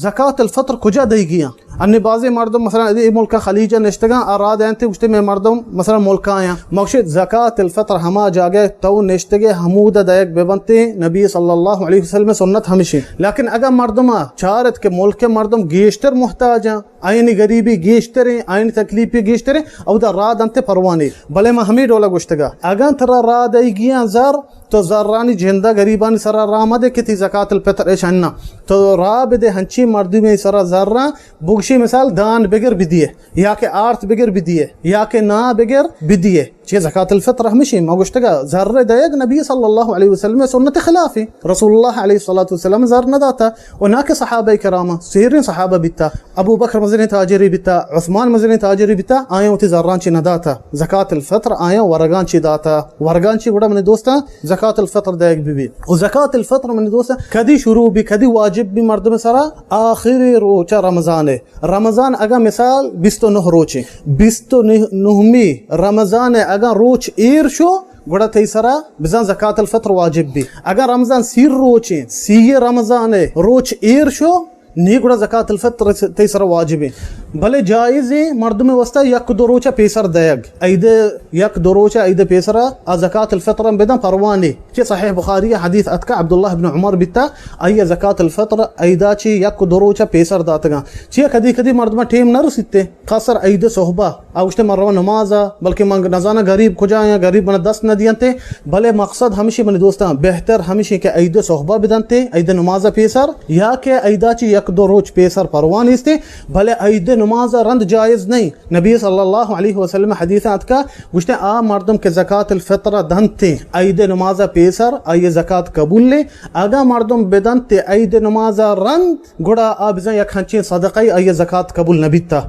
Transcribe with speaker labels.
Speaker 1: زکات الفطر کجا دهی گیا انی بعضی مردم مثلا ای ملک خلیج نشتگان اراد انت گشته میں مردم مثلا ملک آیا مقصد زکات الفطر ہما جاگے تو نشتگے حمود دایک ببنتے نبی صلی اللہ علیہ وسلم سنت ہمیشہ. لیکن اگر مردم چارت کے ملک مردم گیشتر محتاج ہیں آئینی غریبی گیشتر ہیں آئینی تکلیفی گیشتر ہیں او دا راد انت پروانی بلے ما ہمیں ڈولا گشتگا اگر ترا راد ای گیا زر تو زرانی جہندہ غریبانی سرا رامدے کتی زکات الفطر ایشاننا تو راب دے ہنچی مردی میں سرا زرہ بگشی مثال دان بگر بدیے یا کہ آرت بگر بدیے یا کہ نا بگر بدیے چیز زکات الفطر ہمیشہ ما گشتگا زر دیگ نبی صلی اللہ علیہ وسلم سنت خلافی رسول اللہ علیہ الصلوۃ والسلام زر نہ داتا ونا کے صحابہ کرام سیرین صحابہ بیتا ابو بکر مزنی تاجری بیتا عثمان مزنی تاجری بیتا آیا تی زران چی نہ داتا زکات الفطر آیا ورگان چی داتا ورگان چی گڑا من دوستا زکات الفطر دیگ بی و زکات الفطر من دوستا کدی شروع بھی کدی واجب بھی مردم سرا آخری روچا رمضان ہے. رمضان اگا مثال 29 روچے 29 رمضان اگر روچ ایر شو گوڑا تیسرا بزن زکات الفطر واجب بھی. اگر رمضان سیر روچیں سی رمضان روچ ایر شو نی گوڑا زکات الفطر تیسرا واجب ہے. بھلے جائز مردم وسطہ یک دو روچا پیسر دیگ اید یک دو روچا اید پیسرا زکات الفطر بدن پروانی چی صحیح بخاری حدیث اتکا عبداللہ بن عمر بیتا ای زکات الفطر ایدا چی یک دو روچا پیسر داتگا چی کدی کدی مردم ٹیم نہ رسیتے خاصر اید صحبہ اوشتے مروا نمازا بلکہ من نزانہ غریب کجا یا غریب من دست نہ دیانتے بھلے مقصد ہمیشہ من دوستاں بہتر ہمیشہ کہ اید صحبہ بدنتے اید نمازا پیسر یا کہ ایدا چی یک دو روچ پیسر پروانی استے بھلے اید نماز رند جائز نہیں. نبی صلی اللہ علیہ وسلم حدیث اتکا گوشتے آ مردم کے زکات الفطر دنتے عید نماز پیسر آئی زکات قبول لے اگا مردم بدنتے عید نماز رند گڑا آ بزن یک ہنچین صدقی آئی زکات قبول نبیتا.